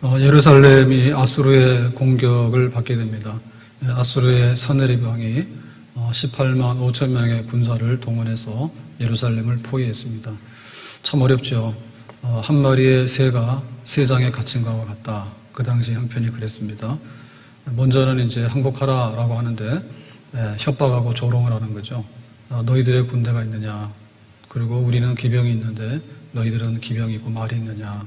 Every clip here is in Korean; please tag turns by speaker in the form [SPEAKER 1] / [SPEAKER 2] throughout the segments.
[SPEAKER 1] 예루살렘이 아수르의 공격을 받게 됩니다. 아수르의 사네립 왕이 18만 5천 명의 군사를 동원해서 예루살렘을 포위했습니다. 참 어렵죠. 한 마리의 새가 세 장에 갇힌 것과 같다. 그 당시 형편이 그랬습니다. 먼저는 이제 항복하라라고 하는데 협박하고 조롱을 하는 거죠. 너희들의 군대가 있느냐? 그리고 우리는 기병이 있는데 너희들은 기병이 있고 말이 있느냐?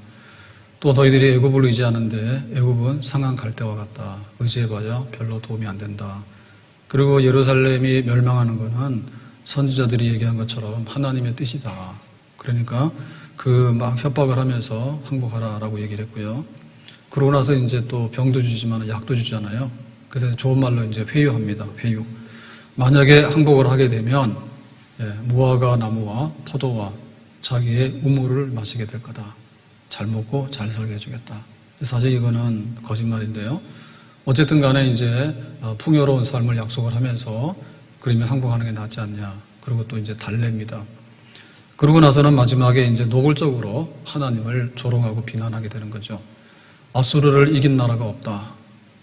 [SPEAKER 1] 또 너희들이 애굽을 의지하는데 애굽은 상한 갈대와 같다. 의지해봐야 별로 도움이 안 된다. 그리고 예루살렘이 멸망하는 것은 선지자들이 얘기한 것처럼 하나님의 뜻이다. 그러니까 막 협박을 하면서 항복하라라고 얘기를 했고요. 그러고 나서 이제 또 병도 주지만 약도 주잖아요. 그래서 좋은 말로 이제 회유합니다. 회유. 만약에 항복을 하게 되면 무화과 나무와 포도와 자기의 우물을 마시게 될 거다. 잘 먹고 잘 살게 해주겠다. 사실 이거는 거짓말인데요. 어쨌든 간에 이제 풍요로운 삶을 약속을 하면서 그러면 항복하는 게 낫지 않냐. 그리고 또 이제 달래입니다. 그러고 나서는 마지막에 이제 노골적으로 하나님을 조롱하고 비난하게 되는 거죠. 아수르를 이긴 나라가 없다.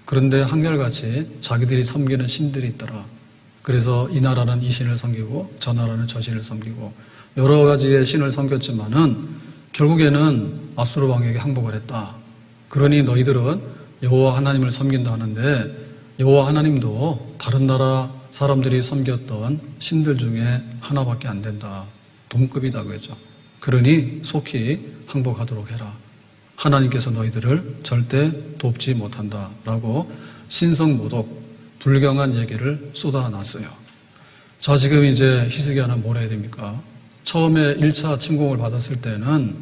[SPEAKER 1] 그런데 한결같이 자기들이 섬기는 신들이 있더라. 그래서 이 나라는 이 신을 섬기고 저 나라는 저 신을 섬기고 여러 가지의 신을 섬겼지만은 결국에는 아수르 왕에게 항복을 했다. 그러니 너희들은 여호와 하나님을 섬긴다 하는데 여호와 하나님도 다른 나라 사람들이 섬겼던 신들 중에 하나밖에 안 된다. 동급이다 그랬죠. 그러니 속히 항복하도록 해라. 하나님께서 너희들을 절대 돕지 못한다라고 신성모독, 불경한 얘기를 쏟아놨어요. 자, 지금 이제 히스기야는 뭘 해야 됩니까? 처음에 1차 침공을 받았을 때는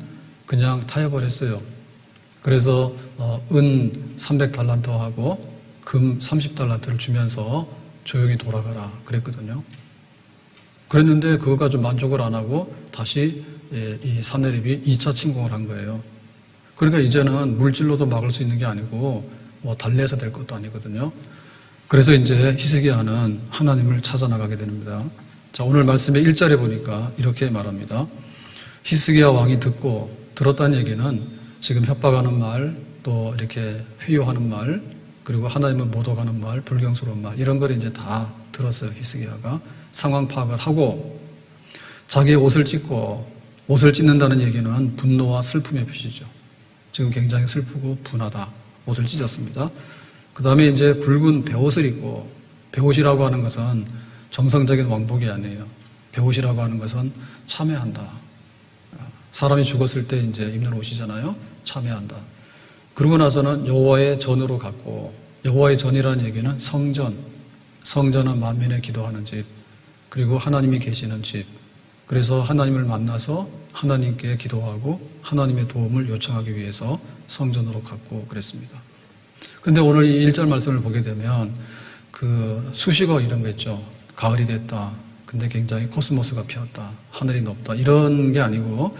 [SPEAKER 1] 그냥 타협을 그래서 은 300달란트하고 금 30달란트를 주면서 조용히 돌아가라 그랬거든요. 그랬는데 그거 가지고 만족을 안 하고 다시 이 사네립이 2차 침공을 한 거예요. 그러니까 이제는 물질로도 막을 수 있는 게 아니고 달래서 될 것도 아니거든요. 그래서 이제 히스기야는 하나님을 찾아 나가게 됩니다. 자, 오늘 말씀의 1절에 보니까 이렇게 말합니다. 히스기야 왕이 듣고 들었다는 얘기는 지금 협박하는 말, 또 이렇게 회유하는 말, 그리고 하나님을 모독하는 말, 불경스러운 말 이런 걸 이제 다 들었어요. 히스기야가 상황 파악을 하고 자기의 옷을 찢고 옷을 찢는다는 얘기는 분노와 슬픔의 표시죠. 지금 굉장히 슬프고 분하다. 옷을 찢었습니다. 그 다음에 이제 굵은 베옷을 입고 베옷이라고 하는 것은 정상적인 왕복이 아니에요. 베옷이라고 하는 것은 참회한다. 사람이 죽었을 때 이제 입는 옷이잖아요. 참회한다. 그러고 나서는 여호와의 전으로 갔고 여호와의 전이라는 얘기는 성전. 성전은 만민의 기도하는 집. 그리고 하나님이 계시는 집. 그래서 하나님을 만나서 하나님께 기도하고 하나님의 도움을 요청하기 위해서 성전으로 갔고 그랬습니다. 근데 오늘 이 1절 말씀을 보게 되면 수식어 이런 거 있죠. 가을이 됐다. 근데 굉장히 코스모스가 피었다. 하늘이 높다. 이런 게 아니고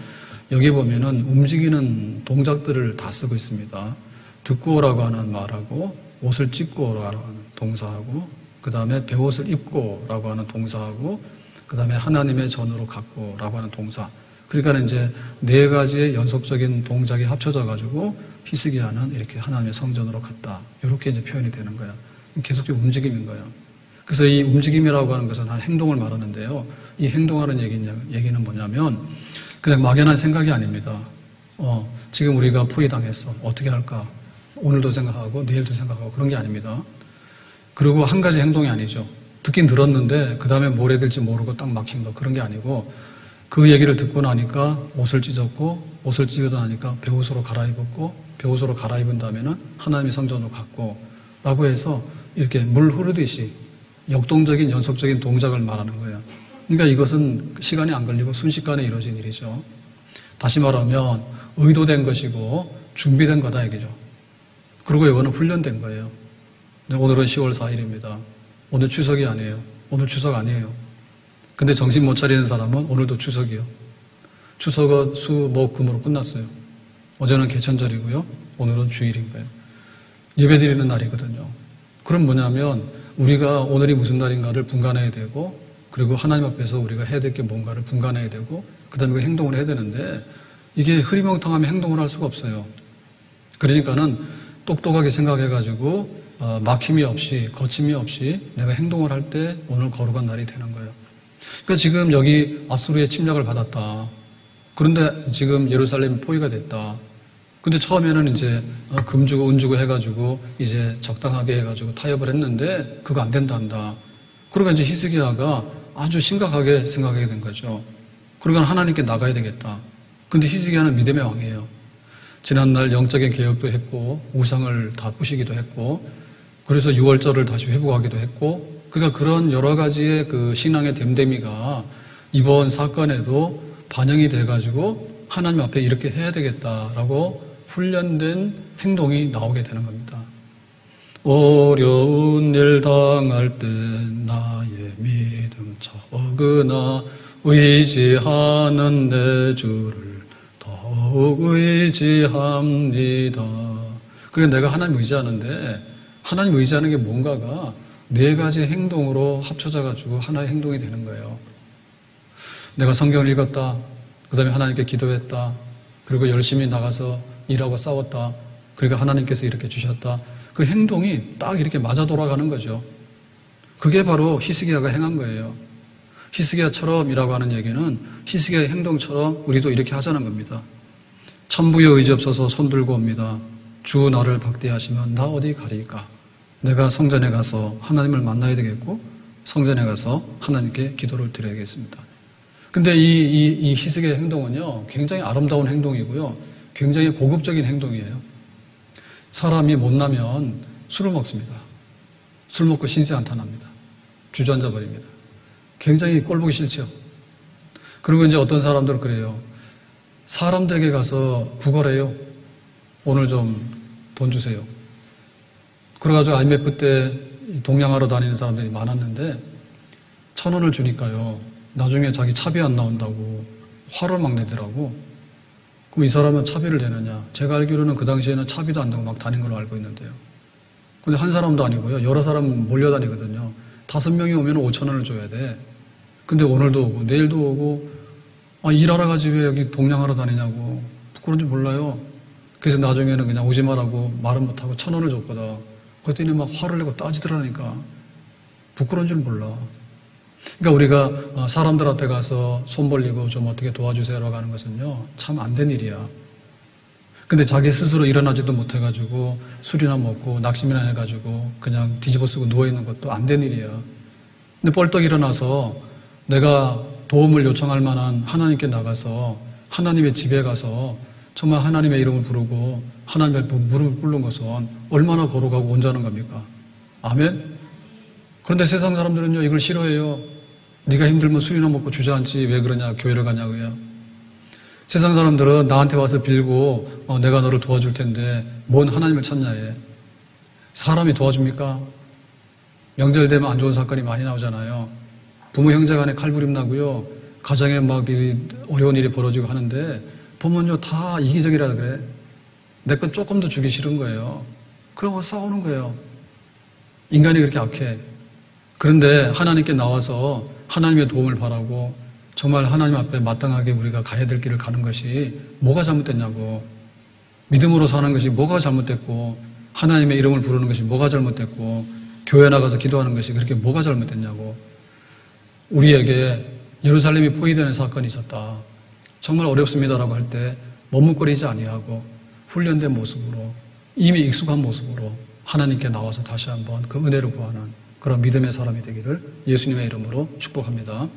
[SPEAKER 1] 여기 보면은 움직이는 동작들을 다 쓰고 있습니다. 듣고 오라고 하는 말하고 옷을 찢고 오라고 하는 동사하고 그 다음에 베옷을 입고 라고 하는 동사하고 그 다음에 하나님의 전으로 갔고 라고 하는 동사. 그러니까 이제 4가지의 연속적인 동작이 합쳐져 가지고 히스기야는 이렇게 하나님의 성전으로 갔다. 이렇게 이제 표현이 되는 거야. 계속적인 움직임인 거예요. 그래서 이 움직임이라고 하는 것은 한 행동을 말하는데요. 이 행동하는 얘기는 뭐냐면 그냥 막연한 생각이 아닙니다. 지금 우리가 포위당했어. 어떻게 할까? 오늘도 생각하고 내일도 생각하고 그런 게 아닙니다. 그리고 한 가지 행동이 아니죠. 듣긴 들었는데 그 다음에 뭘 해야 될지 모르고 딱 막힌 거 그런 게 아니고 그 얘기를 듣고 나니까 옷을 찢었고 옷을 찢고 나니까 베옷으로 갈아입었고 베옷으로 갈아입은 다음에는 하나님의 성전으로 갔고 라고 해서 이렇게 물 흐르듯이 역동적인 연속적인 동작을 말하는 거예요. 그러니까 이것은 시간이 안 걸리고 순식간에 이루어진 일이죠. 다시 말하면 의도된 것이고 준비된 거다 얘기죠. 그리고 이거는 훈련된 거예요. 오늘은 10월 4일입니다. 오늘 추석이 아니에요. 오늘 추석 아니에요. 근데 정신 못 차리는 사람은 오늘도 추석이요. 추석은 수, 목, 금으로 끝났어요. 어제는 개천절이고요. 오늘은 주일인 거예요. 예배드리는 날이거든요. 그럼 뭐냐면 우리가 오늘이 무슨 날인가를 분간해야 되고 그리고 하나님 앞에서 우리가 해야 될 게 뭔가를 분간해야 되고 그 다음에 그 행동을 해야 되는데 이게 흐리멍텅하면 행동을 할 수가 없어요. 그러니까는 똑똑하게 생각해가지고 막힘이 없이 거침이 없이 내가 행동을 할 때 오늘 거룩한 날이 되는 거예요. 그러니까 지금 여기 아수르의 침략을 받았다. 그런데 지금 예루살렘이 포위가 됐다. 근데 처음에는 이제 금 주고 은 주고 해가지고 이제 적당하게 해가지고 타협을 했는데 그거 안 된다 한다. 그러니까 이제 히스기야가 아주 심각하게 생각하게 된 거죠. 그러니까 하나님께 나가야 되겠다. 근데 히스기야는 믿음의 왕이에요. 지난날 영적인 개혁도 했고 우상을 다 부시기도 했고 그래서 유월절을 다시 회복하기도 했고 그러니까 그런 여러 가지의 그 신앙의 됨됨이가 이번 사건에도 반영이 돼가지고 하나님 앞에 이렇게 해야 되겠다라고 훈련된 행동이 나오게 되는 겁니다. 어려운 일 당할 때 나의 믿음 적으나 의지하는 내 주를 더욱 의지합니다. 그러니까 내가 하나님 의지하는데 하나님 의지하는 게 뭔가가 네 가지 행동으로 합쳐져 가지고 하나의 행동이 되는 거예요. 내가 성경을 읽었다. 그 다음에 하나님께 기도했다. 그리고 열심히 나가서 일하고 싸웠다. 그러니까 하나님께서 이렇게 주셨다. 그 행동이 딱 이렇게 맞아 돌아가는 거죠. 그게 바로 히스기야가 행한 거예요. 히스기야처럼이라고 하는 얘기는 히스기야의 행동처럼 우리도 이렇게 하자는 겁니다. 천부의 의지 없어서 손들고 옵니다. 주 나를 박대하시면 나 어디 가리까? 내가 성전에 가서 하나님을 만나야 되겠고 성전에 가서 하나님께 기도를 드려야겠습니다. 근데 이 히스기야의 행동은요, 굉장히 아름다운 행동이고요, 굉장히 고급적인 행동이에요. 사람이 못나면 술을 먹습니다. 술 먹고 신세 한탄합니다. 주저앉아 버립니다. 굉장히 꼴보기 싫죠. 그리고 이제 어떤 사람들은 그래요. 사람들에게 가서 구걸해요. 오늘 좀 돈 주세요. 그래가지고 IMF 때 동양하러 다니는 사람들이 많았는데 1,000원을 주니까요. 나중에 자기 차비 안 나온다고 화를 막 내더라고. 그럼 이 사람은 차비를 내느냐? 제가 알기로는 그 당시에는 차비도 안 내고 막 다닌 걸로 알고 있는데요. 근데 한 사람도 아니고요. 여러 사람 몰려다니거든요. 5명이 오면 5,000원을 줘야 돼. 근데 오늘도 오고 내일도 오고 일하러 가지 왜 여기 동양하러 다니냐고 부끄러운지 몰라요. 그래서 나중에는 그냥 오지 말라고 말은 못하고 1,000원을 줬거든. 그랬더니 막 화를 내고 따지더라니까. 부끄러운 줄 몰라. 그러니까 우리가 사람들 앞에 가서 손 벌리고 좀 어떻게 도와주세요라고 하는 것은요, 참 안 된 일이야. 근데 자기 스스로 일어나지도 못해가지고 술이나 먹고 낙심이나 해가지고 그냥 뒤집어 쓰고 누워있는 것도 안 된 일이야. 근데 벌떡 일어나서 내가 도움을 요청할 만한 하나님께 나가서 하나님의 집에 가서 정말 하나님의 이름을 부르고 하나님의 무릎을 꿇는 것은 얼마나 거룩하고 온전한 겁니까? 아멘? 그런데 세상 사람들은요, 이걸 싫어해요. 네가 힘들면 술이나 먹고 주저앉지 왜 그러냐, 교회를 가냐고요. 세상 사람들은 나한테 와서 빌고 내가 너를 도와줄 텐데 뭔 하나님을 찾냐 해. 사람이 도와줍니까? 명절 되면 안 좋은 사건이 많이 나오잖아요. 부모 형제 간에 칼부림 나고요. 가정에 막 어려운 일이 벌어지고 하는데 보면요, 다 이기적이라 그래. 내 건 조금 더 주기 싫은 거예요. 그러고 싸우는 거예요. 인간이 그렇게 악해. 그런데 하나님께 나와서 하나님의 도움을 바라고 정말 하나님 앞에 마땅하게 우리가 가야 될 길을 가는 것이 뭐가 잘못됐냐고. 믿음으로 사는 것이 뭐가 잘못됐고 하나님의 이름을 부르는 것이 뭐가 잘못됐고 교회 나가서 기도하는 것이 그렇게 뭐가 잘못됐냐고. 우리에게 예루살렘이 포위되는 사건이 있었다. 정말 어렵습니다라고 할 때 머뭇거리지 아니하고 훈련된 모습으로 이미 익숙한 모습으로 하나님께 나와서 다시 한번 그 은혜를 구하는 그런 믿음의 사람이 되기를 예수님의 이름으로 축복합니다.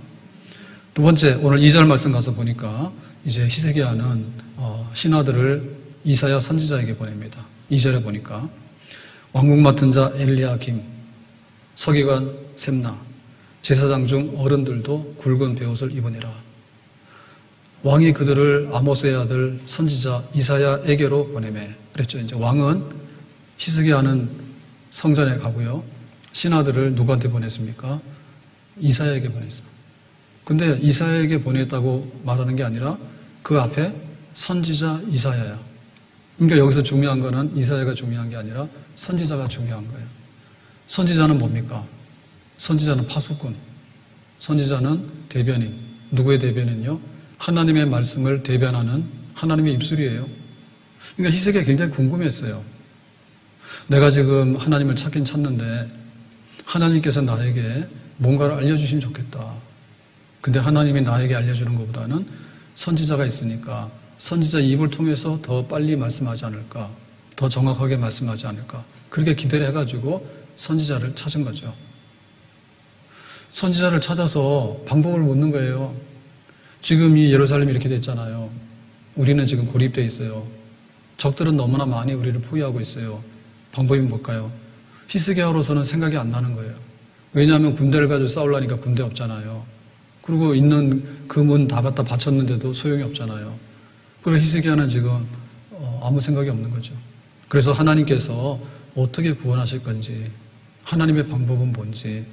[SPEAKER 1] 두 번째, 오늘 2절 말씀 가서 보니까 이제 히스기야는 신하들을 이사야 선지자에게 보냅니다. 2절에 보니까 왕국 맡은 자 엘리야김, 서기관 셈나, 제사장 중 어른들도 굵은 베옷을 입으니라. 왕이 그들을 아모스의 아들 선지자 이사야에게로 보내매. 그랬죠. 이제 왕은 히스기야는 성전에 가고요. 신하들을 누구한테 보냈습니까? 이사야에게 보냈어요. 근데 이사야에게 보냈다고 말하는 게 아니라 그 앞에 선지자 이사야야. 그러니까 여기서 중요한 거는 이사야가 중요한 게 아니라 선지자가 중요한 거예요. 선지자는 뭡니까? 선지자는 파수꾼. 선지자는 대변인. 누구의 대변인요? 하나님의 말씀을 대변하는 하나님의 입술이에요. 그러니까 히스기야가 굉장히 궁금했어요. 내가 지금 하나님을 찾긴 찾는데 하나님께서 나에게 뭔가를 알려주시면 좋겠다. 근데 하나님이 나에게 알려주는 것보다는 선지자가 있으니까 선지자 입을 통해서 더 빨리 말씀하지 않을까, 더 정확하게 말씀하지 않을까, 그렇게 기대를 해가지고 선지자를 찾은 거죠. 선지자를 찾아서 방법을 묻는 거예요. 지금 이 예루살렘이 이렇게 됐잖아요. 우리는 지금 고립되어 있어요. 적들은 너무나 많이 우리를 포위하고 있어요. 방법이 뭘까요? 히스기야로서는 생각이 안 나는 거예요. 왜냐하면 군대를 가지고 싸우려니까 군대 없잖아요. 그리고 있는 그 문 다 갖다 바쳤는데도 소용이 없잖아요. 그래서 히스기야는 지금 아무 생각이 없는 거죠. 그래서 하나님께서 어떻게 구원하실 건지, 하나님의 방법은 뭔지,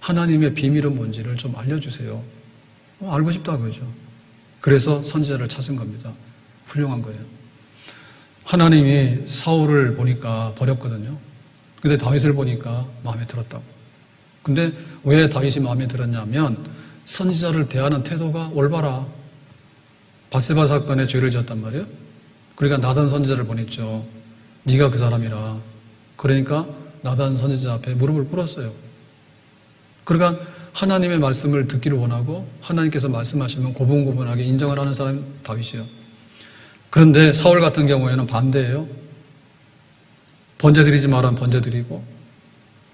[SPEAKER 1] 하나님의 비밀은 뭔지를 좀 알려주세요. 알고 싶다 그러죠. 그래서 선지자를 찾은 겁니다. 훌륭한 거예요. 하나님이 사울을 보니까 버렸거든요. 근데 다윗을 보니까 마음에 들었다고. 근데 왜 다윗이 마음에 들었냐면 선지자를 대하는 태도가 올바라. 밧세바 사건에 죄를 지었단 말이에요. 그러니까 나단 선지자를 보냈죠. 네가 그 사람이라. 그러니까 나단 선지자 앞에 무릎을 꿇었어요. 그러니까 하나님의 말씀을 듣기를 원하고 하나님께서 말씀하시면 고분고분하게 인정을 하는 사람이 다윗이에요. 그런데 사울 같은 경우에는 반대예요. 번제 드리지 말라면 번제 드리고,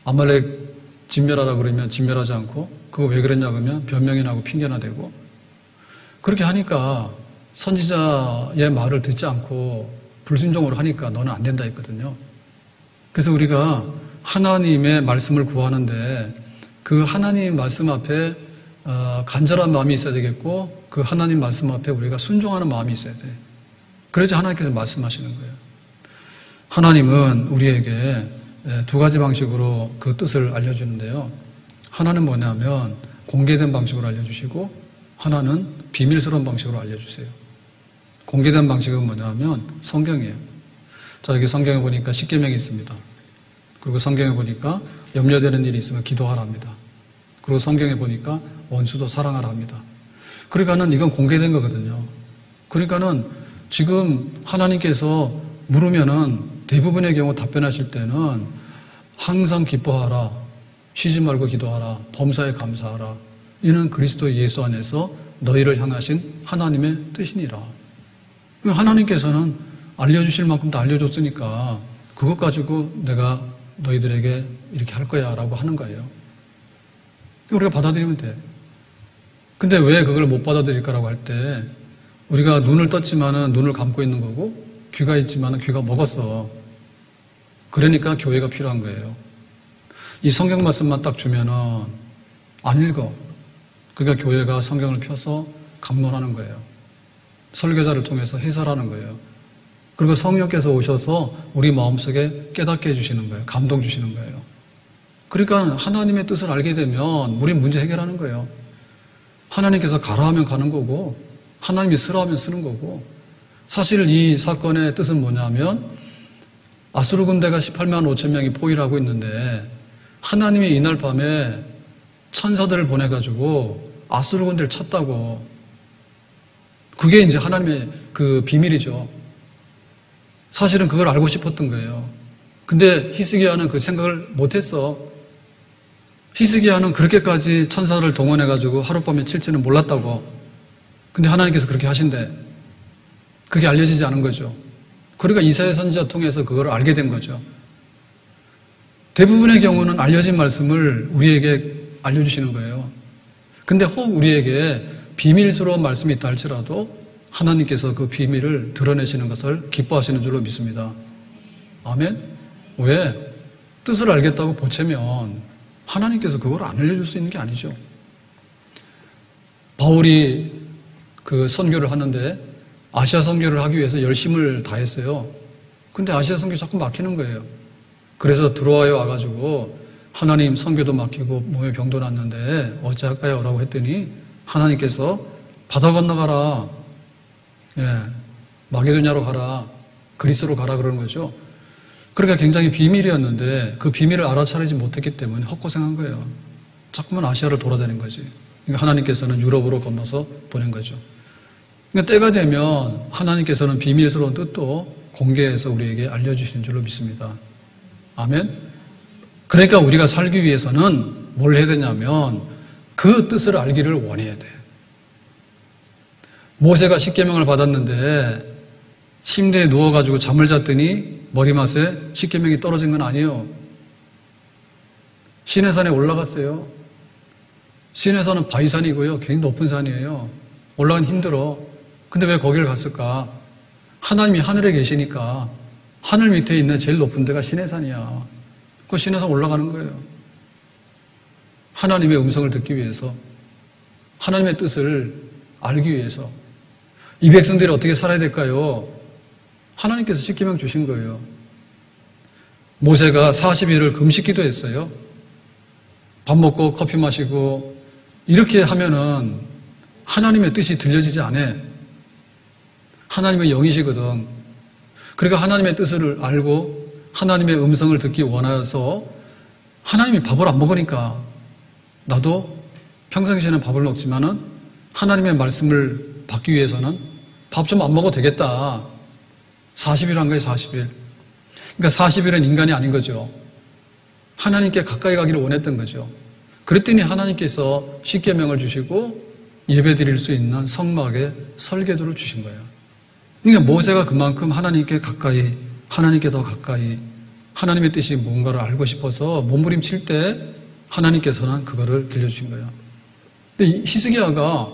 [SPEAKER 1] 아말렉 진멸하라 그러면 진멸하지 않고, 그거 왜 그랬냐 그러면 변명이나 하고 핑계나 대고, 그렇게 하니까 선지자의 말을 듣지 않고 불순종으로 하니까 너는 안 된다 했거든요. 그래서 우리가 하나님의 말씀을 구하는데 그 하나님 말씀 앞에 간절한 마음이 있어야 되겠고, 그 하나님 말씀 앞에 우리가 순종하는 마음이 있어야 돼. 그래야지 하나님께서 말씀하시는 거예요. 하나님은 우리에게 두 가지 방식으로 그 뜻을 알려주는데요. 하나는 뭐냐면 공개된 방식으로 알려주시고, 하나는 비밀스러운 방식으로 알려주세요. 공개된 방식은 뭐냐면 성경이에요. 자, 여기 성경에 보니까 십계명이 있습니다. 그리고 성경에 보니까 염려되는 일이 있으면 기도하랍니다. 그리고 성경에 보니까 원수도 사랑하랍니다. 그러니까는 이건 공개된 거거든요. 그러니까는 지금 하나님께서 물으면은 대부분의 경우 답변하실 때는 항상 기뻐하라, 쉬지 말고 기도하라, 범사에 감사하라. 이는 그리스도 예수 안에서 너희를 향하신 하나님의 뜻이니라. 하나님께서는 알려주실 만큼 다 알려줬으니까 그것 가지고 내가 너희들에게 이렇게 할 거야 라고 하는 거예요. 우리가 받아들이면 돼. 근데 왜 그걸 못 받아들일까라고 할 때 우리가 눈을 떴지만은 눈을 감고 있는 거고 귀가 있지만은 귀가 먹었어. 그러니까 교회가 필요한 거예요. 이 성경 말씀만 딱 주면은 안 읽어. 그러니까 교회가 성경을 펴서 강론하는 거예요. 설교자를 통해서 해설하는 거예요. 그리고 성령께서 오셔서 우리 마음속에 깨닫게 해주시는 거예요. 감동 주시는 거예요. 그러니까 하나님의 뜻을 알게 되면 우리 문제 해결하는 거예요. 하나님께서 가라 하면 가는 거고 하나님이 쓰라 하면 쓰는 거고, 사실 이 사건의 뜻은 뭐냐면 아수르 군대가 18만 5천 명이 포위를 하고 있는데 하나님이 이날 밤에 천사들을 보내가지고 아수르 군대를 쳤다고. 그게 이제 하나님의 그 비밀이죠. 사실은 그걸 알고 싶었던 거예요. 근데 히스기야는 그 생각을 못했어. 히스기야는 그렇게까지 천사를 동원해가지고 하룻밤에 칠지는 몰랐다고. 근데 하나님께서 그렇게 하신대. 그게 알려지지 않은 거죠. 그러니까 이사야 선지자 통해서 그걸 알게 된 거죠. 대부분의 경우는 알려진 말씀을 우리에게 알려주시는 거예요. 근데 혹 우리에게 비밀스러운 말씀이 있다 할지라도 하나님께서 그 비밀을 드러내시는 것을 기뻐하시는 줄로 믿습니다. 아멘? 왜? 뜻을 알겠다고 보채면 하나님께서 그걸 안 알려줄 수 있는 게 아니죠. 바울이 그 선교를 하는데 아시아 선교를 하기 위해서 열심을 다했어요. 근데 아시아 선교 자꾸 막히는 거예요. 그래서 들어와요 와가지고 하나님 선교도 막히고 몸에 병도 났는데 어찌할까요? 라고 했더니 하나님께서 바다 건너가라. 예, 마게도냐로 가라. 그리스로 가라 그러는 거죠. 그러니까 굉장히 비밀이었는데 그 비밀을 알아차리지 못했기 때문에 헛고생한 거예요. 자꾸만 아시아를 돌아다닌 거지. 그러니까 하나님께서는 유럽으로 건너서 보낸 거죠. 그러니까 때가 되면 하나님께서는 비밀스러운 뜻도 공개해서 우리에게 알려주신 줄로 믿습니다. 아멘. 그러니까 우리가 살기 위해서는 뭘 해야 되냐면 그 뜻을 알기를 원해야 돼. 모세가 십계명을 받았는데 침대에 누워가지고 잠을 잤더니 머리맡에 십계명이 떨어진 건 아니에요. 시내산에 올라갔어요. 시내산은 바위산이고요. 굉장히 높은 산이에요. 올라가기 힘들어. 근데 왜 거기를 갔을까? 하나님이 하늘에 계시니까 하늘 밑에 있는 제일 높은 데가 시내산이야. 그 시내산 올라가는 거예요. 하나님의 음성을 듣기 위해서, 하나님의 뜻을 알기 위해서. 이 백성들이 어떻게 살아야 될까요? 하나님께서 십계명 주신 거예요. 모세가 40일을 금식 기도했어요. 밥 먹고 커피 마시고 이렇게 하면은 하나님의 뜻이 들려지지 않아. 하나님의 영이시거든. 그러니까 하나님의 뜻을 알고 하나님의 음성을 듣기 원해서 하나님이 밥을 안 먹으니까 나도 평상시에는 밥을 먹지만은 하나님의 말씀을 받기 위해서는 밥 좀 안 먹어도 되겠다. 40일 한 거예요, 40일. 그러니까 40일은 인간이 아닌 거죠. 하나님께 가까이 가기를 원했던 거죠. 그랬더니 하나님께서 십계명을 주시고 예배 드릴 수 있는 성막의 설계도를 주신 거예요. 그러니까 모세가 그만큼 하나님께 가까이, 하나님께 더 가까이, 하나님의 뜻이 뭔가를 알고 싶어서 몸부림칠 때 하나님께서는 그거를 들려주신 거예요. 근데 히스기야가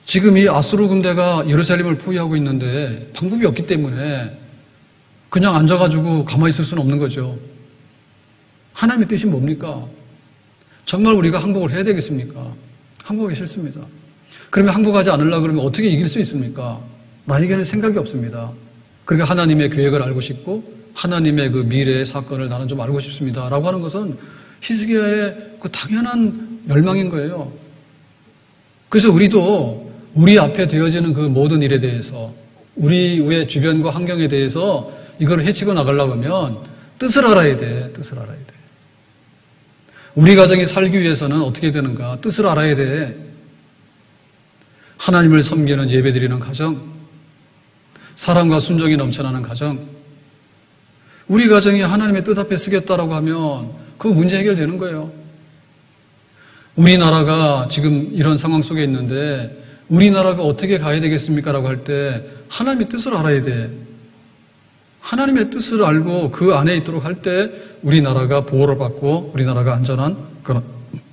[SPEAKER 1] 지금 이 아수르 군대가 예루살렘을 포위하고 있는데 방법이 없기 때문에 그냥 앉아가지고 가만히 있을 수는 없는 거죠. 하나님의 뜻이 뭡니까? 정말 우리가 항복을 해야 되겠습니까? 항복하기 싫습니다. 그러면 항복하지 않으려고 그러면 어떻게 이길 수 있습니까? 나에게는 생각이 없습니다. 그러니까 하나님의 계획을 알고 싶고 하나님의 그 미래의 사건을 나는 좀 알고 싶습니다. 라고 하는 것은 히스기야의 그 당연한 열망인 거예요. 그래서 우리도 우리 앞에 되어지는 그 모든 일에 대해서 우리의 주변과 환경에 대해서 이걸 해치고 나가려고 하면 뜻을 알아야 돼. 뜻을 알아야 돼. 우리 가정이 살기 위해서는 어떻게 되는가? 뜻을 알아야 돼. 하나님을 섬기는 예배드리는 가정, 사랑과 순종이 넘쳐나는 가정, 우리 가정이 하나님의 뜻 앞에 쓰겠다라고 하면 그 문제 해결되는 거예요. 우리나라가 지금 이런 상황 속에 있는데 우리나라가 어떻게 가야 되겠습니까? 라고 할 때 하나님의 뜻을 알아야 돼. 하나님의 뜻을 알고 그 안에 있도록 할 때 우리나라가 보호를 받고 우리나라가 안전한 그런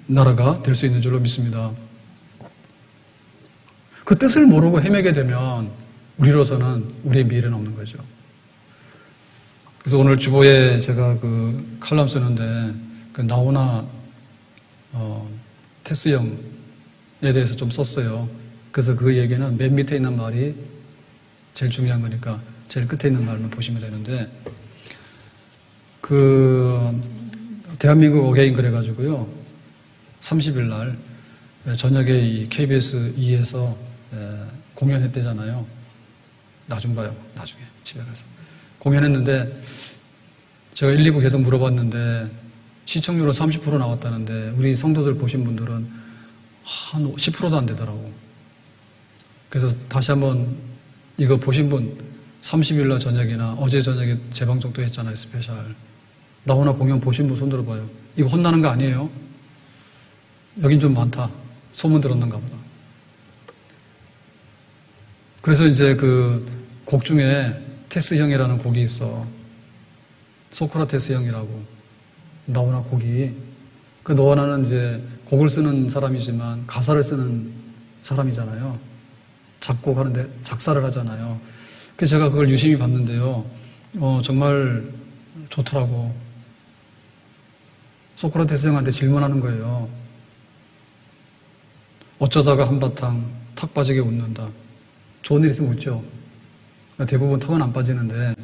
[SPEAKER 1] 나라가 될 수 있는 줄로 믿습니다. 그 뜻을 모르고 헤매게 되면 우리로서는 우리의 미래는 없는 거죠. 그래서 오늘 주보에 제가 그 칼럼 쓰는데 그 나오나 테스형에 대해서 좀 썼어요. 그래서 그 얘기는 맨 밑에 있는 말이 제일 중요한 거니까 제일 끝에 있는 말만 보시면 되는데 그 대한민국 어게인 그래가지고요 30일 날 저녁에 이 KBS 2에서 공연했대잖아요. 나중 봐요. 나중에 집에 가서 공연했는데 제가 1, 2부 계속 물어봤는데 시청률은 30% 나왔다는데 우리 성도들 보신 분들은 한 10%도 안 되더라고. 그래서 다시 한번 이거 보신 분 30일날 저녁이나 어제 저녁에 재방송도 했잖아요. 스페셜. 나오나 공연 보신 분 손 들어봐요. 이거 혼나는 거 아니에요? 여긴 좀 많다. 소문 들었는가 보다. 그래서 이제 그 곡 중에 테스 형이라는 곡이 있어. 소크라테스 형이라고. 나오나 곡이. 그 너와 나는 이제 곡을 쓰는 사람이지만 가사를 쓰는 사람이잖아요. 작곡하는데 작사를 하잖아요. 그래서 제가 그걸 유심히 봤는데요. 정말 좋더라고. 소크라테스 형한테 질문하는 거예요. 어쩌다가 한바탕 턱 빠지게 웃는다. 좋은 일 있으면 웃죠. 대부분 턱은 안 빠지는데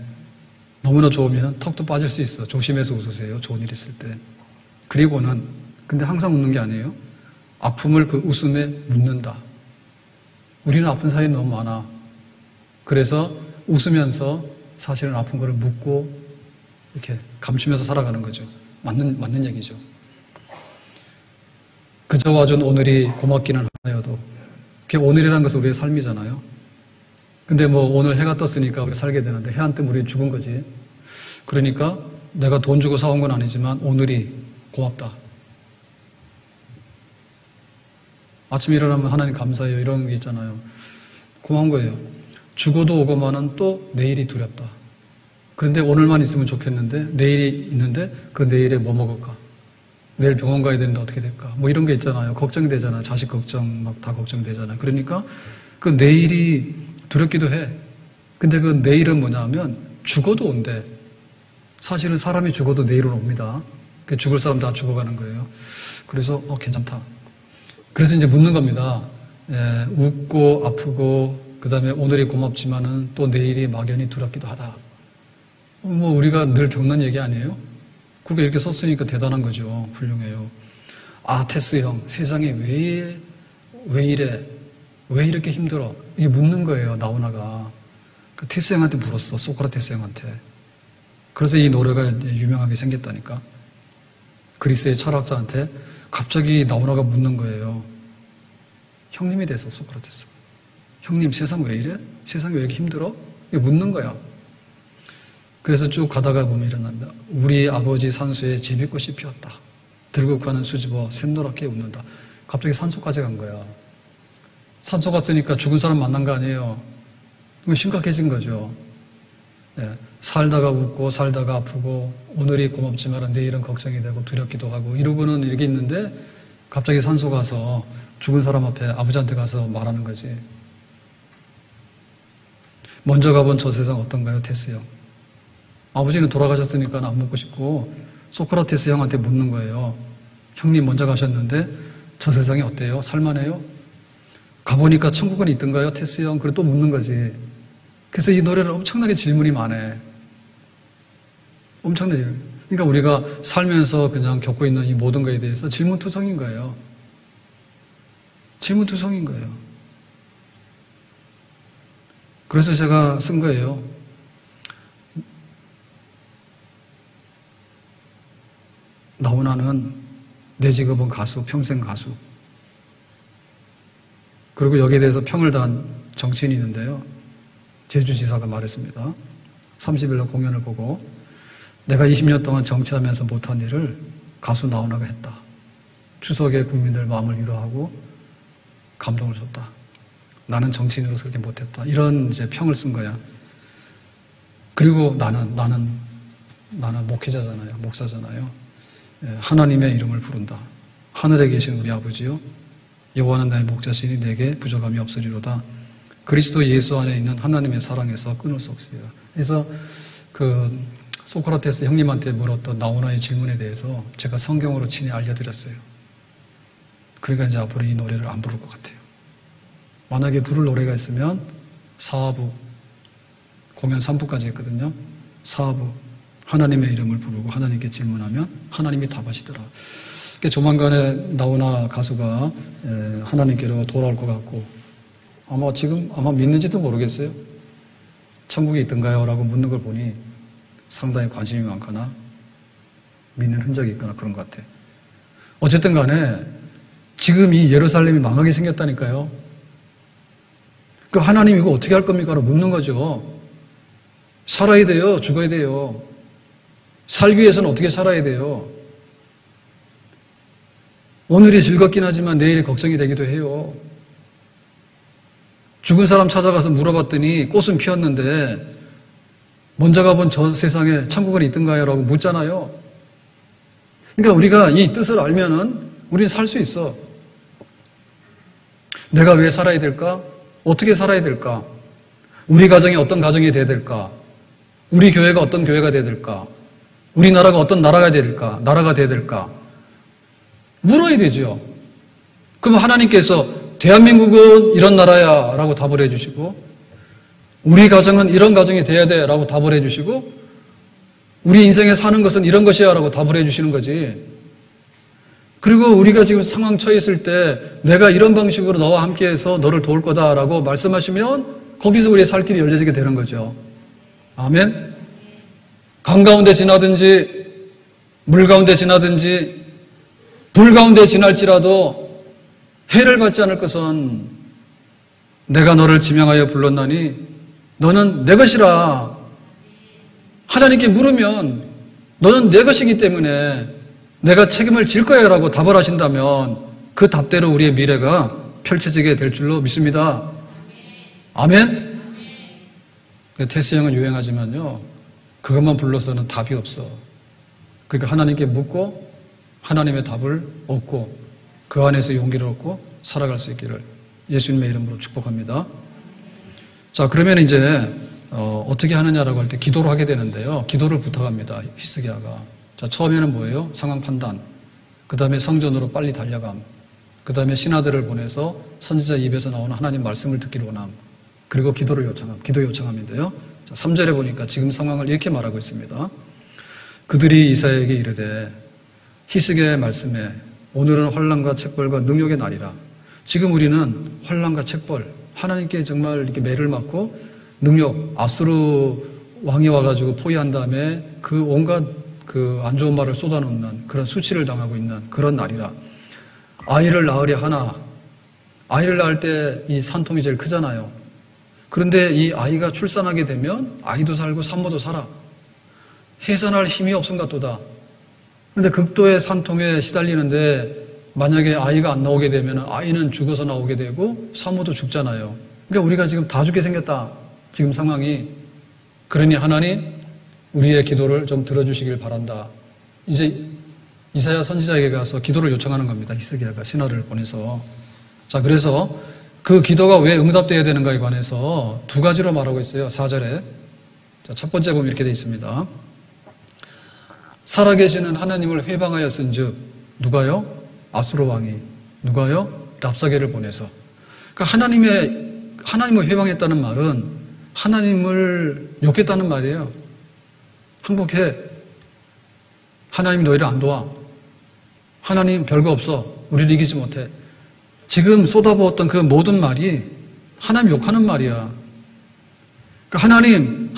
[SPEAKER 1] 너무나 좋으면 턱도 빠질 수 있어. 조심해서 웃으세요. 좋은 일 있을 때. 그리고는 근데 항상 웃는 게 아니에요. 아픔을 그 웃음에 묻는다. 우리는 아픈 사연이 너무 많아. 그래서 웃으면서 사실은 아픈 거를 묻고 이렇게 감추면서 살아가는 거죠. 맞는 얘기죠. 그저 와준 오늘이 고맙기는 하여도 그게 오늘이라는 것은 우리의 삶이잖아요. 근데 뭐 오늘 해가 떴으니까 우리 살게 되는데 해 안 뜨면 우리는 죽은 거지. 그러니까 내가 돈 주고 사온 건 아니지만 오늘이 고맙다. 아침에 일어나면 하나님 감사해요. 이런 게 있잖아요. 고마운 거예요. 죽어도 오고만은 또 내일이 두렵다. 그런데 오늘만 있으면 좋겠는데 내일이 있는데 그 내일에 뭐 먹을까? 내일 병원 가야 되는데 어떻게 될까? 뭐 이런 게 있잖아요. 걱정이 되잖아요. 자식 걱정 막 다 걱정되잖아요. 그러니까 그 내일이 두렵기도 해. 근데 그 내일은 뭐냐면 죽어도 온대. 사실은 사람이 죽어도 내일은 옵니다. 죽을 사람 다 죽어가는 거예요. 그래서 괜찮다. 그래서 이제 묻는 겁니다. 웃고 아프고 그 다음에 오늘이 고맙지만은 또 내일이 막연히 두렵기도 하다. 뭐 우리가 늘 겪는 얘기 아니에요? 그렇게 이렇게 썼으니까 대단한 거죠. 훌륭해요. 아, 테스 형, 세상에 왜 이래? 왜 이렇게 힘들어? 이게 묻는 거예요, 나오나가. 그 테스 형한테 물었어, 소크라테스 형한테. 그래서 이 노래가 유명하게 생겼다니까. 그리스의 철학자한테 갑자기 나오나가 묻는 거예요. 형님이 돼서 소크라테스. 형님, 세상 왜 이래? 세상이 왜 이렇게 힘들어? 이게 묻는 거야. 그래서 쭉 가다가 보면 일어납니다. 우리 아버지 산소에 제비꽃이 피었다. 들고 가는 수집어 샛노랗게 웃는다. 갑자기 산소까지 간 거야. 산소 갔으니까 죽은 사람 만난 거 아니에요. 심각해진 거죠. 살다가 웃고 살다가 아프고 오늘이 고맙지만 내일은 걱정이 되고 두렵기도 하고 이러고는 이렇게 있는데 갑자기 산소 가서 죽은 사람 앞에 아버지한테 가서 말하는 거지. 먼저 가본 저 세상 어떤가요, 테스 형? 아버지는 돌아가셨으니까 안 묻고 싶고 소크라테스 형한테 묻는 거예요. 형님 먼저 가셨는데 저 세상이 어때요? 살만해요? 가보니까 천국은 있던가요, 테스 형? 그래 또 묻는 거지. 그래서 이 노래는 엄청나게 질문이 많아. 엄청나게 질문. 그러니까 우리가 살면서 그냥 겪고 있는 이 모든 것에 대해서 질문투성인 거예요. 질문투성인 거예요. 그래서 제가 쓴 거예요. 나훈아는 내 직업은 가수, 평생 가수. 그리고 여기에 대해서 평을 다한 정치인이 있는데요. 제주지사가 말했습니다. 30일 공연을 보고 내가 20년 동안 정치하면서 못한 일을 가수 나훈아가 했다. 추석에 국민들 마음을 위로하고 감동을 줬다. 나는 정치인으로서 그렇게 못했다. 이런 이제 평을 쓴 거야. 그리고 나는 목회자잖아요. 목사잖아요. 하나님의 이름을 부른다. 하늘에 계신 우리 아버지요. 여호와는 나의 목자시니 내게 부족함이 없으리로다. 그리스도 예수 안에 있는 하나님의 사랑에서 끊을 수 없어요. 그래서 그 소크라테스 형님한테 물었던 나훈아의 질문에 대해서 제가 성경으로 친히 알려드렸어요. 그러니까 이제 앞으로 이 노래를 안 부를 것 같아요. 만약에 부를 노래가 있으면 4부, 공연 3부까지 했거든요. 4부, 하나님의 이름을 부르고 하나님께 질문하면 하나님이 답하시더라. 조만간에 나훈아 가수가 하나님께로 돌아올 것 같고 아마 믿는지도 모르겠어요. 천국이 있던가요? 라고 묻는 걸 보니 상당히 관심이 많거나 믿는 흔적이 있거나 그런 것 같아요. 어쨌든 간에 지금 이 예루살렘이 망하게 생겼다니까요. 그 하나님 이거 어떻게 할 겁니까? 라고 묻는 거죠. 살아야 돼요? 죽어야 돼요? 살기 위해서는 어떻게 살아야 돼요? 오늘이 즐겁긴 하지만 내일이 걱정이 되기도 해요. 죽은 사람 찾아가서 물어봤더니 꽃은 피었는데 먼저 가본 저 세상에 천국은 있던가요? 라고 묻잖아요. 그러니까 우리가 이 뜻을 알면은 우리는 살 수 있어. 내가 왜 살아야 될까? 어떻게 살아야 될까? 우리 가정이 어떤 가정이 돼야 될까? 우리 교회가 어떤 교회가 돼야 될까? 우리나라가 어떤 나라가 돼야 될까? 나라가 돼야 될까? 물어야 되죠. 그럼 하나님께서 대한민국은 이런 나라야 라고 답을 해주시고 우리 가정은 이런 가정이 돼야 돼 라고 답을 해주시고 우리 인생에 사는 것은 이런 것이야 라고 답을 해주시는 거지. 그리고 우리가 지금 상황 처해 있을 때 내가 이런 방식으로 너와 함께해서 너를 도울 거다 라고 말씀하시면 거기서 우리의 살 길이 열려지게 되는 거죠. 아멘. 강 가운데 지나든지 물 가운데 지나든지 불 가운데 지날지라도 해를 받지 않을 것은 내가 너를 지명하여 불렀나니 너는 내 것이라. 하나님께 물으면 너는 내 것이기 때문에 내가 책임을 질 거야 라고 답을 하신다면 그 답대로 우리의 미래가 펼쳐지게 될 줄로 믿습니다. 아멘? 테스 형은 유행하지만요, 그것만 불러서는 답이 없어. 그러니까 하나님께 묻고 하나님의 답을 얻고 그 안에서 용기를 얻고 살아갈 수 있기를 예수님의 이름으로 축복합니다. 자, 그러면 이제 어떻게 하느냐라고 할 때 기도를 하게 되는데요. 기도를 부탁합니다. 히스기야가. 자, 처음에는 뭐예요? 상황 판단. 그 다음에 성전으로 빨리 달려감. 그 다음에 신하들을 보내서 선지자 입에서 나오는 하나님 말씀을 듣기를 원함. 그리고 기도를 요청함. 기도 요청함인데요. 자, 3절에 보니까 지금 상황을 이렇게 말하고 있습니다. 그들이 이사야에게 이르되 히스기야의 말씀에 오늘은 환난과 책벌과 능력의 날이라. 지금 우리는 환난과 책벌, 하나님께 정말 이렇게 매를 맞고 능력, 아수르 왕이 와가지고 포위한 다음에 그 온갖 그 안 좋은 말을 쏟아놓는 그런 수치를 당하고 있는 그런 날이라. 아이를 낳으려 하나, 아이를 낳을 때 이 산통이 제일 크잖아요. 그런데 이 아이가 출산하게 되면 아이도 살고 산모도 살아. 해산할 힘이 없음 같도다. 그런데 극도의 산통에 시달리는데 만약에 아이가 안 나오게 되면 아이는 죽어서 나오게 되고 산모도 죽잖아요. 그러니까 우리가 지금 다 죽게 생겼다. 지금 상황이. 그러니 하나님 우리의 기도를 좀 들어주시길 바란다. 이제 이사야 선지자에게 가서 기도를 요청하는 겁니다. 히스기야가 신하를 보내서. 자, 그래서 그 기도가 왜 응답되어야 되는가에 관해서 두 가지로 말하고 있어요. 4절에. 자, 첫 번째 보면 이렇게 되어 있습니다. 살아계시는 하나님을 회방하였은즉 누가요? 아수르 왕이. 누가요? 랍사게를 보내서. 그러니까 하나님을 회방했다는 말은 하나님을 욕했다는 말이에요. 항복해. 하나님 너희를 안 도와. 하나님 별거 없어. 우리를 이기지 못해. 지금 쏟아부었던 그 모든 말이 하나님 욕하는 말이야. 그러니까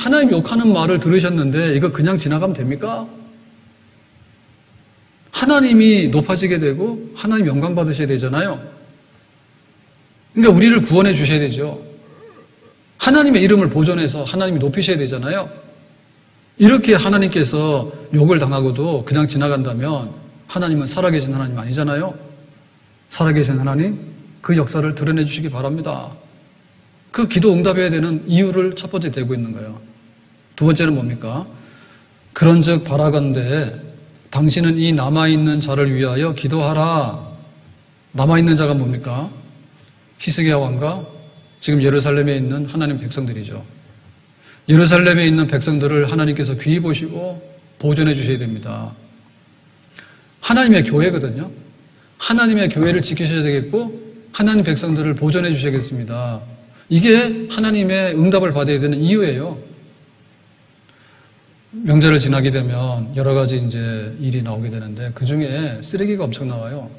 [SPEAKER 1] 하나님 욕하는 말을 들으셨는데 이거 그냥 지나가면 됩니까? 하나님이 높아지게 되고 하나님 영광 받으셔야 되잖아요. 그러니까 우리를 구원해 주셔야 되죠. 하나님의 이름을 보존해서 하나님이 높이셔야 되잖아요. 이렇게 하나님께서 욕을 당하고도 그냥 지나간다면 하나님은 살아계신 하나님 아니잖아요. 살아계신 하나님, 그 역사를 드러내 주시기 바랍니다. 그 기도 응답해야 되는 이유를 첫 번째 대고 있는 거예요. 두 번째는 뭡니까? 그런즉 바라건대 당신은 이 남아있는 자를 위하여 기도하라. 남아있는 자가 뭡니까? 히스기야 왕과 지금 예루살렘에 있는 하나님 백성들이죠. 예루살렘에 있는 백성들을 하나님께서 귀히 보시고 보존해 주셔야 됩니다. 하나님의 교회거든요. 하나님의 교회를 지키셔야 되겠고 하나님 백성들을 보존해 주셔야겠습니다. 이게 하나님의 응답을 받아야 되는 이유예요. 명절을 지나게 되면 여러 가지 이제 일이 나오게 되는데 그 중에 쓰레기가 엄청 나와요.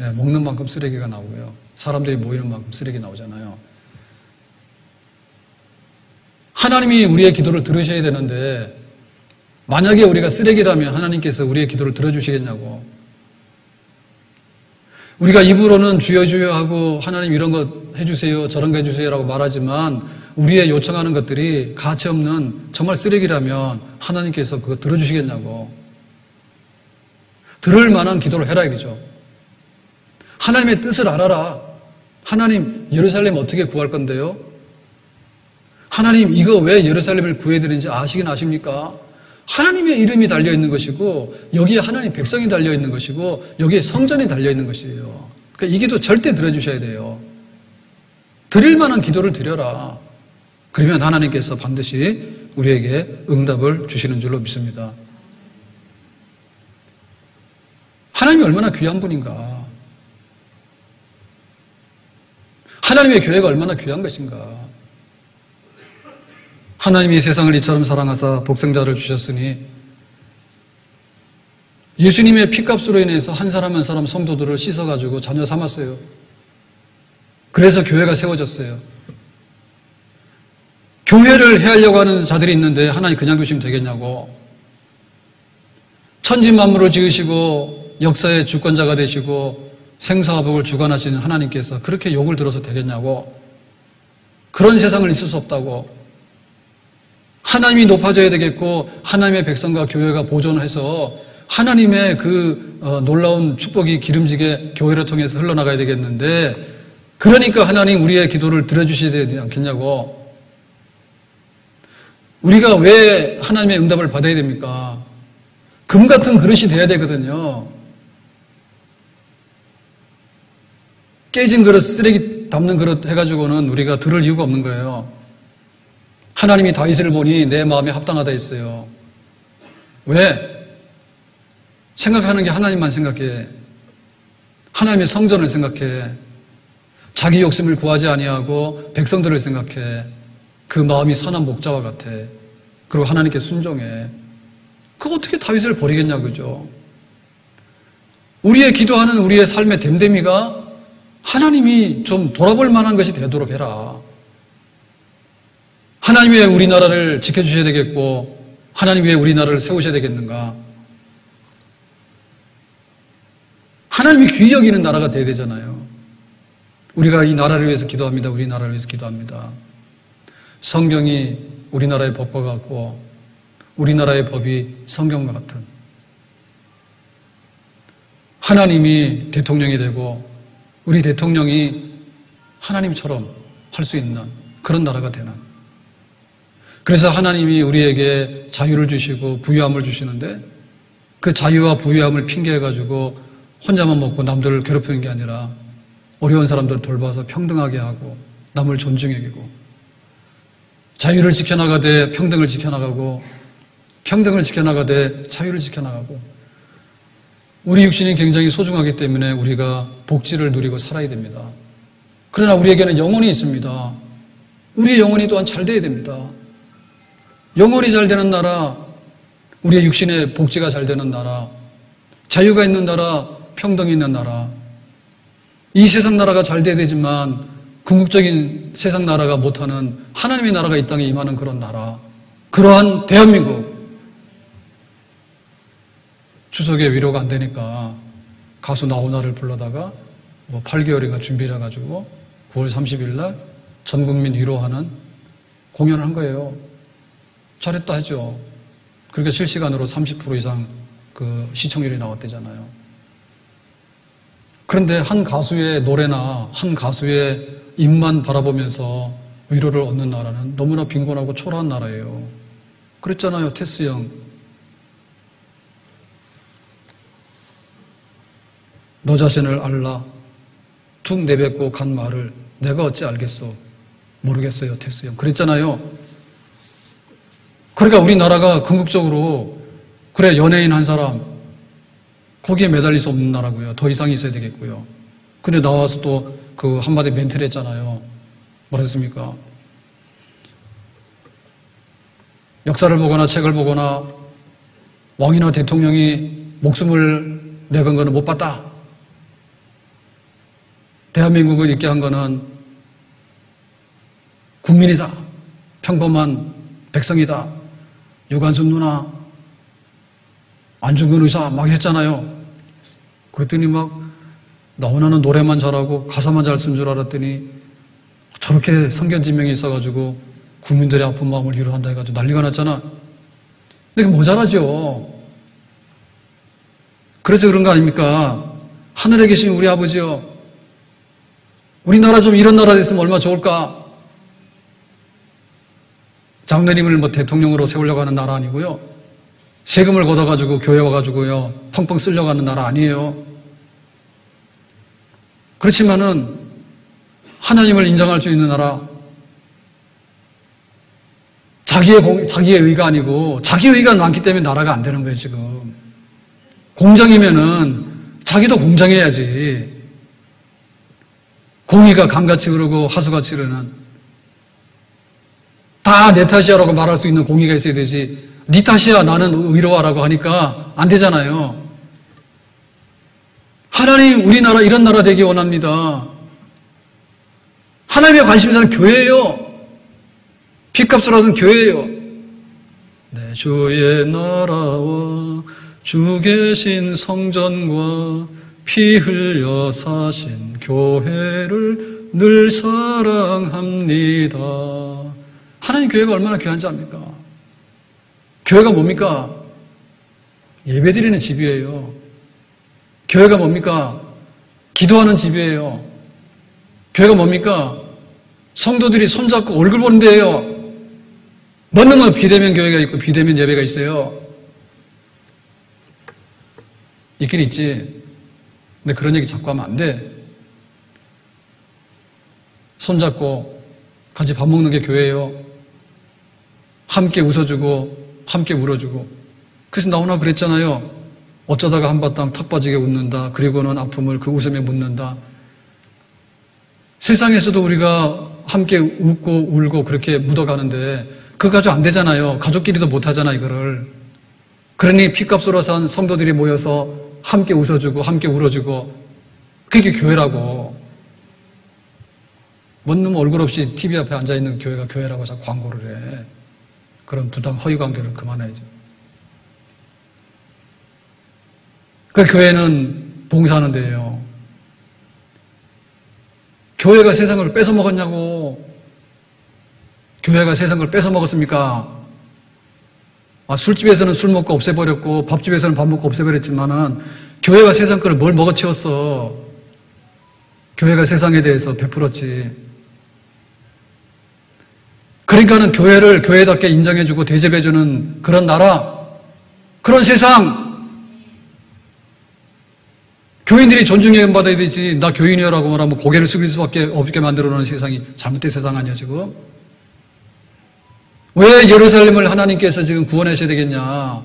[SPEAKER 1] 예, 먹는 만큼 쓰레기가 나오고요. 사람들이 모이는 만큼 쓰레기 나오잖아요. 하나님이 우리의 기도를 들으셔야 되는데 만약에 우리가 쓰레기라면 하나님께서 우리의 기도를 들어주시겠냐고. 우리가 입으로는 주여 주여 하고 하나님 이런 거 해주세요 저런 거 해주세요 라고 말하지만 우리의 요청하는 것들이 가치 없는 정말 쓰레기라면 하나님께서 그거 들어주시겠냐고. 들을 만한 기도를 해라 이거죠. 하나님의 뜻을 알아라. 하나님 예루살렘 어떻게 구할 건데요? 하나님 이거 왜 예루살렘을 구해드리는지 아시긴 아십니까? 하나님의 이름이 달려있는 것이고 여기에 하나님 백성이 달려있는 것이고 여기에 성전이 달려있는 것이에요. 그러니까 이 기도 절대 들어주셔야 돼요. 드릴 만한 기도를 드려라. 그러면 하나님께서 반드시 우리에게 응답을 주시는 줄로 믿습니다. 하나님이 얼마나 귀한 분인가. 하나님의 교회가 얼마나 귀한 것인가. 하나님이 세상을 이처럼 사랑하사 독생자를 주셨으니 예수님의 피값으로 인해서 한 사람 한 사람 성도들을 씻어가지고 자녀 삼았어요. 그래서 교회가 세워졌어요. 교회를 해하려고 하는 자들이 있는데 하나님 그냥 두시면 되겠냐고. 천지만물을 지으시고 역사의 주권자가 되시고 생사화복을 주관하시는 하나님께서 그렇게 욕을 들어서 되겠냐고. 그런 세상을 있을 수 없다고. 하나님이 높아져야 되겠고 하나님의 백성과 교회가 보존해서 하나님의 그 놀라운 축복이 기름지게 교회를 통해서 흘러나가야 되겠는데, 그러니까 하나님 우리의 기도를 들어주셔야 되지 않겠냐고. 우리가 왜 하나님의 응답을 받아야 됩니까? 금 같은 그릇이 돼야 되거든요. 깨진 그릇, 쓰레기 담는 그릇 해가지고는 우리가 들을 이유가 없는 거예요. 하나님이 다윗을 보니 내 마음에 합당하다 했어요. 왜? 생각하는 게 하나님만 생각해. 하나님의 성전을 생각해. 자기 욕심을 구하지 아니하고 백성들을 생각해. 그 마음이 선한 목자와 같아. 그리고 하나님께 순종해. 그거 어떻게 다윗을 버리겠냐, 그죠? 우리의 기도하는 우리의 삶의 됨됨이가 하나님이 좀 돌아볼 만한 것이 되도록 해라. 하나님 왜 우리나라를 지켜주셔야 되겠고 하나님 왜 우리나라를 세우셔야 되겠는가? 하나님이 귀히 여기는 나라가 돼야 되잖아요. 우리가 이 나라를 위해서 기도합니다. 우리나라를 위해서 기도합니다. 성경이 우리나라의 법과 같고 우리나라의 법이 성경과 같은, 하나님이 대통령이 되고 우리 대통령이 하나님처럼 할 수 있는 그런 나라가 되는, 그래서 하나님이 우리에게 자유를 주시고 부유함을 주시는데 그 자유와 부유함을 핑계해가지고 혼자만 먹고 남들을 괴롭히는 게 아니라 어려운 사람들 돌봐서 평등하게 하고 남을 존중해 여기고, 자유를 지켜나가되 평등을 지켜나가고 평등을 지켜나가되 자유를 지켜나가고, 우리 육신이 굉장히 소중하기 때문에 우리가 복지를 누리고 살아야 됩니다. 그러나 우리에게는 영혼이 있습니다. 우리의 영혼이 또한 잘 돼야 됩니다. 영혼이 잘 되는 나라, 우리의 육신의 복지가 잘 되는 나라, 자유가 있는 나라, 평등이 있는 나라, 이 세상 나라가 잘 돼야 되지만 궁극적인 세상 나라가 못하는 하나님의 나라가 이 땅에 임하는 그런 나라, 그러한 대한민국. 추석에 위로가 안 되니까 가수 나훈아를 불러다가 8개월인가 준비를 해가지고 9월 30일 날 전 국민 위로하는 공연을 한 거예요. 잘했다 하죠. 그러니까 실시간으로 30% 이상 그 시청률이 나왔대잖아요. 그런데 한 가수의 노래나 한 가수의 입만 바라보면서 위로를 얻는 나라는 너무나 빈곤하고 초라한 나라예요. 그랬잖아요, 테스 형. 너 자신을 알라. 툭 내뱉고 간 말을 내가 어찌 알겠소. 모르겠어요, 테스 형. 그랬잖아요. 그러니까 우리나라가 궁극적으로, 그래, 연예인 한 사람 거기에 매달릴 수 없는 나라고요. 더 이상이 있어야 되겠고요. 근데 나와서 또 그 한마디 멘트를 했잖아요. 뭐라 했습니까? 역사를 보거나 책을 보거나 왕이나 대통령이 목숨을 내건 거는 못 봤다. 대한민국을 있게 한 거는 국민이다. 평범한 백성이다. 유관순 누나, 안중근 의사 막 했잖아요. 그랬더니 막 나훈아는 노래만 잘하고 가사만 잘 쓴 줄 알았더니 저렇게 성견지명이 있어가지고 국민들의 아픈 마음을 위로한다 해가지고 난리가 났잖아. 근데 그게 모자라죠. 그래서 그런 거 아닙니까? 하늘에 계신 우리 아버지요, 우리나라 좀 이런 나라 됐으면 얼마나 좋을까? 장로님을 대통령으로 세우려고 하는 나라 아니고요. 세금을 걷어가지고 교회 와가지고요 펑펑 쓰려고 하는 나라 아니에요. 그렇지만은 하나님을 인정할 수 있는 나라, 자기의 의가 아니고 자기의 의가 많기 때문에 나라가 안 되는 거예요. 지금 공정이면은 자기도 공정해야지. 공의가 강같이 흐르고 하수같이 흐르는, 다 내 탓이야라고 말할 수 있는 공의가 있어야 되지, 네 탓이야 나는 의로하라고 하니까 안 되잖아요. 하나님 우리나라 이런 나라 되기 원합니다. 하나님의 관심사는 교회예요. 핏값을 하는 교회예요. 내 주의 나라와 주 계신 성전과 피 흘려 사신 교회를 늘 사랑합니다. 하나님 교회가 얼마나 귀한지 압니까? 교회가 뭡니까? 예배드리는 집이에요. 교회가 뭡니까? 기도하는 집이에요. 교회가 뭡니까? 성도들이 손잡고 얼굴 보는 데예요. 먹는 건 비대면 교회가 있고 비대면 예배가 있어요. 있긴 있지. 근데 그런 얘기 자꾸 하면 안 돼. 손잡고 같이 밥 먹는 게 교회예요. 함께 웃어주고 함께 울어주고. 그래서 나오나 그랬잖아요. 어쩌다가 한바탕 턱 빠지게 웃는다. 그리고는 아픔을 그 웃음에 묻는다. 세상에서도 우리가 함께 웃고 울고 그렇게 묻어가는데 그거 가지고 안 되잖아요. 가족끼리도 못하잖아 이거를. 그러니 피값으로 산 성도들이 모여서 함께 웃어주고 함께 울어주고 그게 교회라고. 뭔 놈 얼굴 없이 TV 앞에 앉아있는 교회가 교회라고 자꾸 광고를 해. 그런 부당 허위 관계를 그만해야죠. 그 교회는 봉사하는 데예요. 교회가 세상을 뺏어 먹었냐고. 교회가 세상을 뺏어 먹었습니까? 술집에서는 술 먹고 없애버렸고 밥집에서는 밥 먹고 없애버렸지만은 교회가 세상 거를 뭘 먹어치웠어. 교회가 세상에 대해서 베풀었지. 그러니까는 교회를 교회답게 인정해주고 대접해주는 그런 나라, 그런 세상. 교인들이 존중해 받아야 되지. 나 교인이라고 말하면 고개를 숙일 수밖에 없게 만들어놓은 세상이 잘못된 세상 아니야 지금? 왜 예루살렘을 하나님께서 지금 구원하셔야 되겠냐?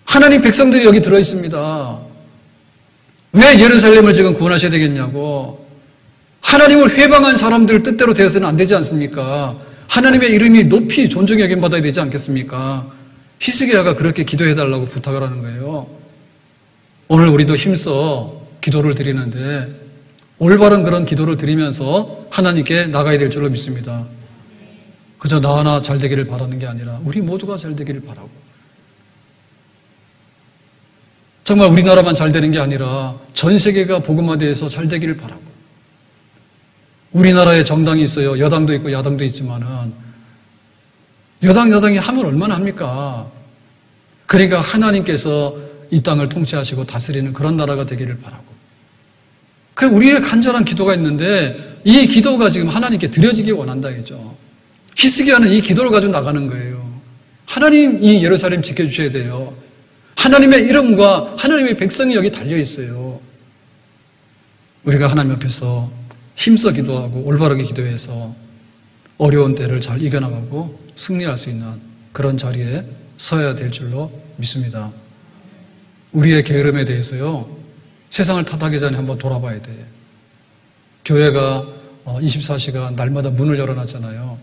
[SPEAKER 1] 하나님 백성들이 여기 들어있습니다. 왜 예루살렘을 지금 구원하셔야 되겠냐고. 하나님을 회방한 사람들 뜻대로 되어서는 안 되지 않습니까? 하나님의 이름이 높이 존중해 받아야 되지 않겠습니까? 히스기야가 그렇게 기도해달라고 부탁을 하는 거예요. 오늘 우리도 힘써 기도를 드리는데 올바른 그런 기도를 드리면서 하나님께 나가야 될 줄로 믿습니다. 그저 나 하나 잘 되기를 바라는 게 아니라 우리 모두가 잘 되기를 바라고, 정말 우리나라만 잘 되는 게 아니라 전 세계가 복음화돼서 잘 되기를 바라고. 우리나라에 정당이 있어요. 여당도 있고 야당도 있지만은 여당이 하면 얼마나 합니까? 그러니까 하나님께서 이 땅을 통치하시고 다스리는 그런 나라가 되기를 바라고. 그 우리의 간절한 기도가 있는데 이 기도가 지금 하나님께 드려지기 원한다 이죠. 히스기야는 이 기도를 가지고 나가는 거예요. 하나님 이 예루살렘 지켜주셔야 돼요. 하나님의 이름과 하나님의 백성이 여기 달려 있어요. 우리가 하나님 앞에서 힘써 기도하고 올바르게 기도해서 어려운 때를 잘 이겨나가고 승리할 수 있는 그런 자리에 서야 될 줄로 믿습니다. 우리의 게으름에 대해서요, 세상을 탓하기 전에 한번 돌아봐야 돼. 교회가 24시간 날마다 문을 열어놨잖아요.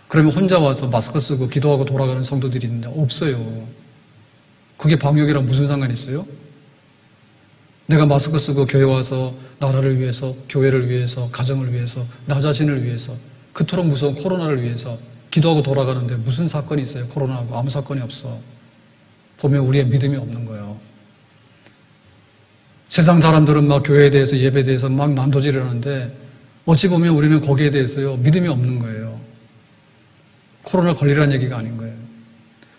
[SPEAKER 1] 그러면 혼자 와서 마스크 쓰고 기도하고 돌아가는 성도들이 있는데 없어요. 그게 방역이랑 무슨 상관이 있어요? 내가 마스크 쓰고 교회 와서 나라를 위해서, 교회를 위해서, 가정을 위해서, 나 자신을 위해서, 그토록 무서운 코로나를 위해서 기도하고 돌아가는데 무슨 사건이 있어요? 코로나하고 아무 사건이 없어. 보면 우리의 믿음이 없는 거예요. 세상 사람들은 막 교회에 대해서, 예배에 대해서 막 난도질을 하는데 어찌 보면 우리는 거기에 대해서요 믿음이 없는 거예요. 코로나 걸리라는 얘기가 아닌 거예요.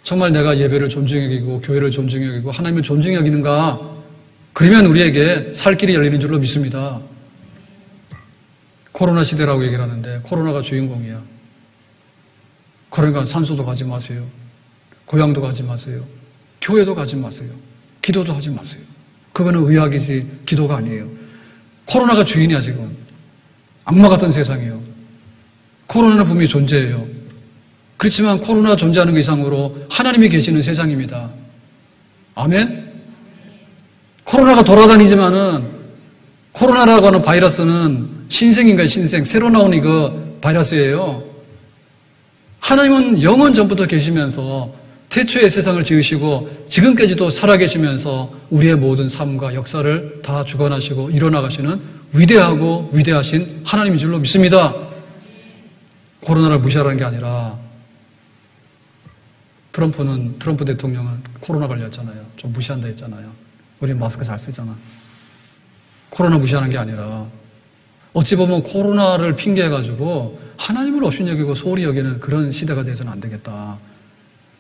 [SPEAKER 1] 정말 내가 예배를 존중히 여기고 교회를 존중히 여기고 하나님을 존중히 여기는가? 그러면 우리에게 살 길이 열리는 줄로 믿습니다. 코로나 시대라고 얘기를 하는데 코로나가 주인공이야. 그러니까 산소도 가지 마세요. 고향도 가지 마세요. 교회도 가지 마세요. 기도도 하지 마세요. 그거는 의학이지 기도가 아니에요. 코로나가 주인이야 지금. 악마 같은 세상이에요. 코로나는 분명히 존재해요. 그렇지만 코로나가 존재하는 그 이상으로 하나님이 계시는 세상입니다. 아멘? 코로나가 돌아다니지만은 코로나라고 하는 바이러스는 신생인가요? 신생. 새로 나온 이거 바이러스예요. 하나님은 영원 전부터 계시면서 태초에 세상을 지으시고 지금까지도 살아계시면서 우리의 모든 삶과 역사를 다 주관하시고 이뤄나가시는 위대하고 위대하신 하나님인 줄로 믿습니다. 코로나를 무시하라는 게 아니라 트럼프 대통령은 코로나 걸렸잖아요. 좀 무시한다 했잖아요. 우리 마스크 잘 쓰잖아. 코로나 무시하는 게 아니라 어찌 보면 코로나를 핑계해가지고 하나님을 없인 여기고 소홀히 여기는 그런 시대가 돼서는 안 되겠다.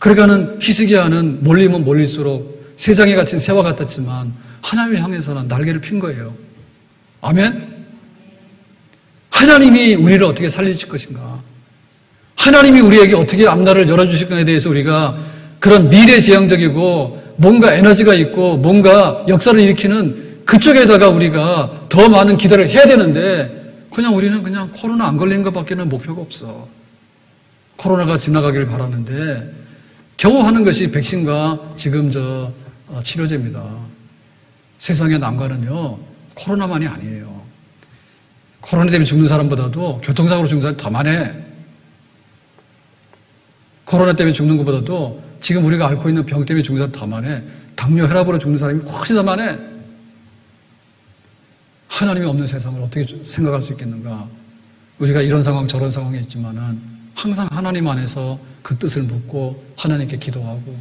[SPEAKER 1] 그러니까는 히스기야는 몰리면 몰릴수록 세상에 갇힌 새와 같았지만 하나님을 향해서는 날개를 핀 거예요. 아멘? 하나님이 우리를 어떻게 살리실 것인가? 하나님이 우리에게 어떻게 앞날을 열어주실 것에 대해서 우리가 그런 미래지향적이고 뭔가 에너지가 있고 뭔가 역사를 일으키는 그쪽에다가 우리가 더 많은 기대를 해야 되는데 그냥 우리는 그냥 코로나 안 걸리는 것밖에는 목표가 없어. 코로나가 지나가기를 바라는데 겨우 하는 것이 백신과 지금 치료제입니다. 세상의 난관은요 코로나만이 아니에요. 코로나 때문에 죽는 사람보다도 교통사고로 죽는 사람이 더 많아. 코로나 때문에 죽는 것보다도 지금 우리가 앓고 있는 병 때문에 죽는 사람이 더 많아. 당뇨, 혈압으로 죽는 사람이 훨씬 더 많아. 하나님이 없는 세상을 어떻게 생각할 수 있겠는가? 우리가 이런 상황 저런 상황에 있지만은 항상 하나님 안에서 그 뜻을 묻고 하나님께 기도하고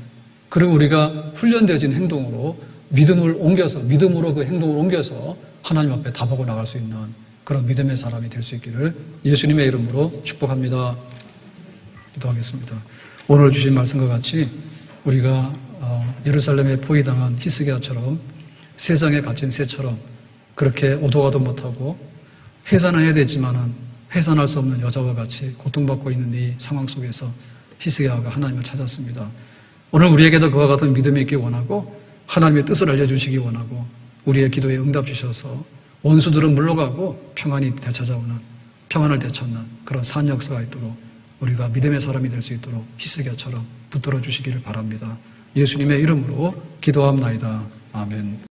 [SPEAKER 1] 그리고 우리가 훈련되어진 행동으로 믿음을 옮겨서 믿음으로 그 행동을 옮겨서 하나님 앞에 답하고 나갈 수 있는 그런 믿음의 사람이 될 수 있기를 예수님의 이름으로 축복합니다. 기도하겠습니다. 오늘 주신 말씀과 같이 우리가 예루살렘에 포위당한 히스기야처럼 세상에 갇힌 새처럼 그렇게 오도가도 못하고 해산은 해야 되지만은 해산할 수 없는 여자와 같이 고통받고 있는 이 상황 속에서 히스기야가 하나님을 찾았습니다. 오늘 우리에게도 그와 같은 믿음이 있기 원하고 하나님의 뜻을 알려주시기 원하고 우리의 기도에 응답 주셔서 원수들은 물러가고 평안이 되찾아오는 평안을 되찾는 그런 산 역사가 있도록 우리가 믿음의 사람이 될 수 있도록 히스기야처럼 붙들어 주시기를 바랍니다. 예수님의 이름으로 기도합나이다. 아멘.